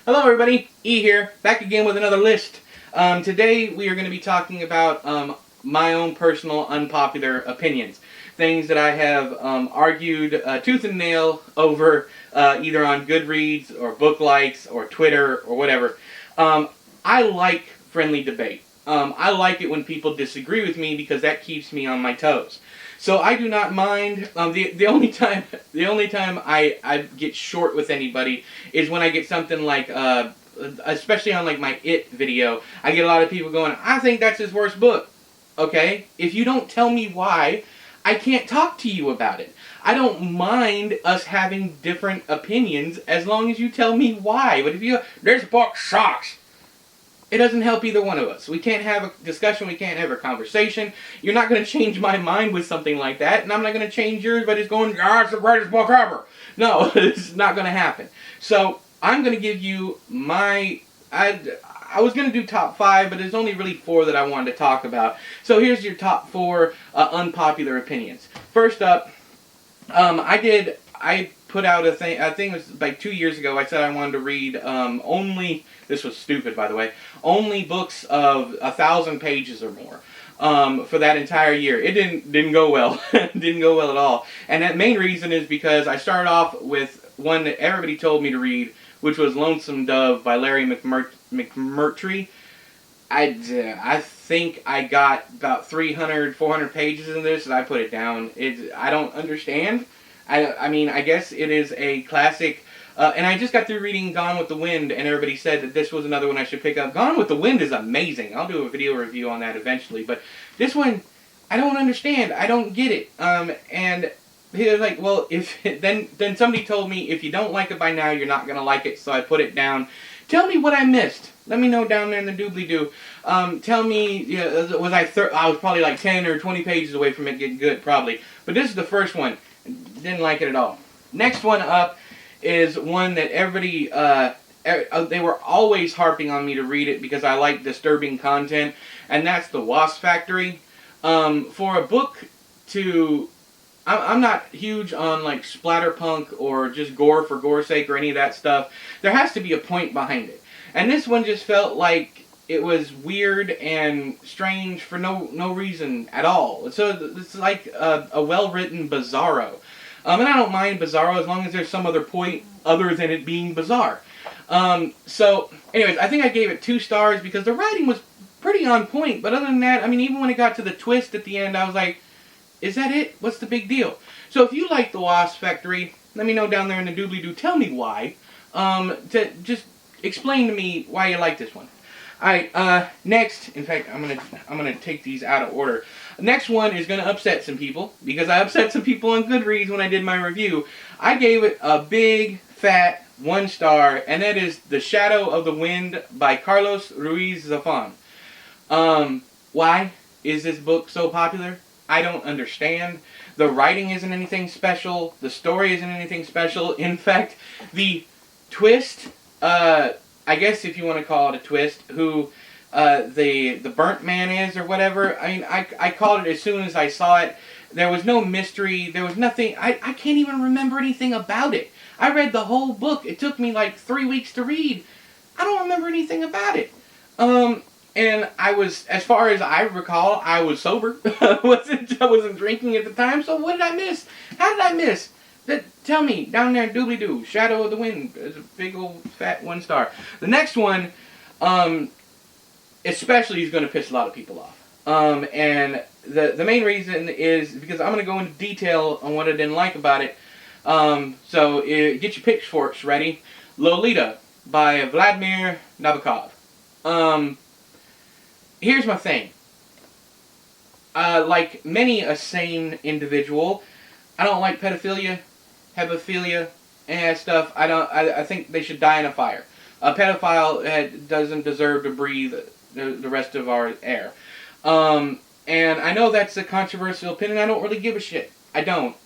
Hello everybody, E here, back again with another list. Today we are going to be talking about my own personal unpopular opinions. Things that I have argued tooth and nail over either on Goodreads or Book Likes or Twitter or whatever. I like friendly debate. I like it when people disagree with me because that keeps me on my toes. So I do not mind. The only time I get short with anybody is when I get something like especially on like my It video. I get a lot of people going, I think that's his worst book. Okay, if you don't tell me why, I can't talk to you about it. I don't mind us having different opinions as long as you tell me why. But if you, this book sucks, it doesn't help either one of us. We can't have a discussion. We can't have a conversation. You're not going to change my mind with something like that, and I'm not going to change yours by just going, it's the greatest book ever. No, it's not going to happen. So I'm going to give you my... I was going to do top 5, but there's only really 4 that I wanted to talk about. So here's your top 4 unpopular opinions. First up, I put out a thing, I think it was like 2 years ago, I said I wanted to read only, this was stupid by the way, only books of 1,000 pages or more for that entire year. It didn't go well. Didn't go well at all. And that main reason is because I started off with one that everybody told me to read, which was Lonesome Dove by Larry McMurtry. I think I got about 300, 400 pages in this, and I put it down. I don't understand. I mean, I guess it is a classic. And I just got through reading Gone with the Wind, and everybody said that this was another one I should pick up. Gone with the Wind is amazing. I'll do a video review on that eventually. But this one, I don't understand. I don't get it. And he was like, well, if then somebody told me, if you don't like it by now, you're not going to like it. So I put it down. Tell me what I missed. Let me know down there in the doobly-doo. Tell me, was I was probably like 10 or 20 pages away from it getting good, probably. But this is the first one. Didn't like it at all. Next one up is one that everybody, they were always harping on me to read it because I like disturbing content, and that's The Wasp Factory. For a book to... I'm not huge on like splatterpunk or just gore for gore's sake or any of that stuff. There has to be a point behind it. And this one just felt like it was weird and strange for no reason at all. So it's like a well-written bizarro. And I don't mind bizarro as long as there's some other point other than it being bizarre. So anyways, I think I gave it 2 stars because the writing was pretty on point. But other than that, I mean, even when it got to the twist at the end, I was like, is that it? What's the big deal? So if you like The Wasp Factory, let me know down there in the doobly-doo. Tell me why. Just explain to me why you like this one. Alright, next, in fact, I'm gonna take these out of order. Next one is gonna upset some people, because I upset some people on Goodreads when I did my review. I gave it a big, fat 1 star, and that is The Shadow of the Wind by Carlos Ruiz Zafón. Why is this book so popular? I don't understand. The writing isn't anything special. The story isn't anything special. In fact, the twist, I guess if you want to call it a twist, who the burnt man is or whatever, I mean, I called it as soon as I saw it. There was no mystery. There was nothing. I can't even remember anything about it. I read the whole book. It took me like 3 weeks to read. I don't remember anything about it. And I was, as far as I recall, I was sober. I wasn't drinking at the time, so what did I miss? How did I miss? Tell me, down there, doobly-doo, Shadow of the Wind, it's a big old fat 1 star. The next one, especially is going to piss a lot of people off. And the main reason is because I'm going to go into detail on what I didn't like about it. So get your pitchforks ready. Lolita by Vladimir Nabokov. Here's my thing. Like many a sane individual, I don't like pedophilia, hebephilia, and that stuff. I think they should die in a fire. A pedophile doesn't deserve to breathe the rest of our air. And I know that's a controversial opinion. I don't really give a shit. I don't.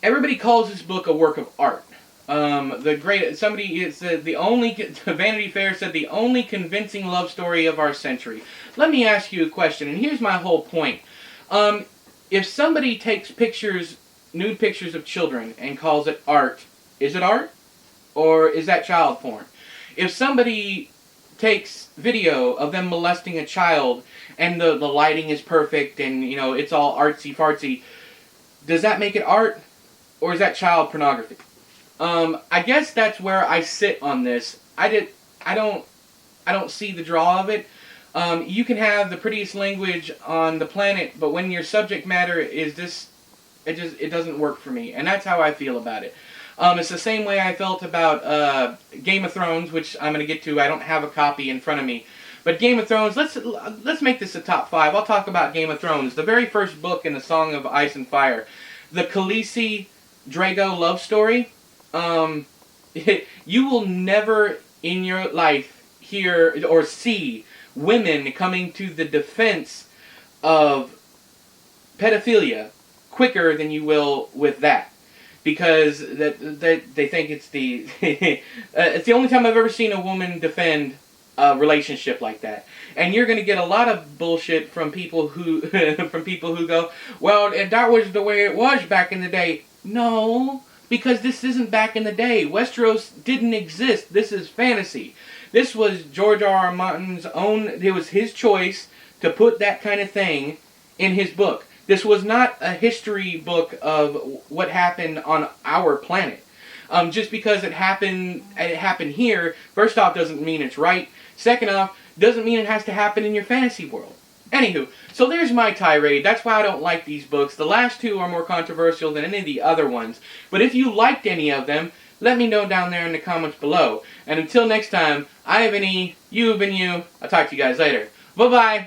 Everybody calls this book a work of art. Vanity Fair said the only convincing love story of our century. Let me ask you a question, and here's my whole point. If somebody takes nude pictures of children and calls it art, is it art? or is that child porn? If somebody takes video of them molesting a child and the lighting is perfect and, you know, it's all artsy fartsy, does that make it art, or is that child pornography? I guess that's where I sit on this. I don't see the draw of it. You can have the prettiest language on the planet, but when your subject matter is this, it doesn't work for me, and that's how I feel about it. It's the same way I felt about Game of Thrones, which I'm going to get to. I don't have a copy in front of me, but Game of Thrones. Let's make this a top 5. I'll talk about Game of Thrones, the very first book in the Song of Ice and Fire, the Khaleesi Drago love story. You will never in your life hear or see women coming to the defense of pedophilia quicker than you will with that, because they think it's the it's the only time I've ever seen a woman defend a relationship like that. And you're going to get a lot of bullshit from people who go, well, that was the way it was back in the day. No, because this isn't back in the day. Westeros didn't exist. This is fantasy. This was George R.R. Martin's own, it was his choice to put that kind of thing in his book. This was not a history book of what happened on our planet. Just because it happened here, first off, doesn't mean it's right. Second off, doesn't mean it has to happen in your fantasy world. Anywho, so there's my tirade. That's why I don't like these books. The last two are more controversial than any of the other ones. But if you liked any of them, let me know down there in the comments below. And until next time, I have been E, you have been you. I'll talk to you guys later. Bye-bye.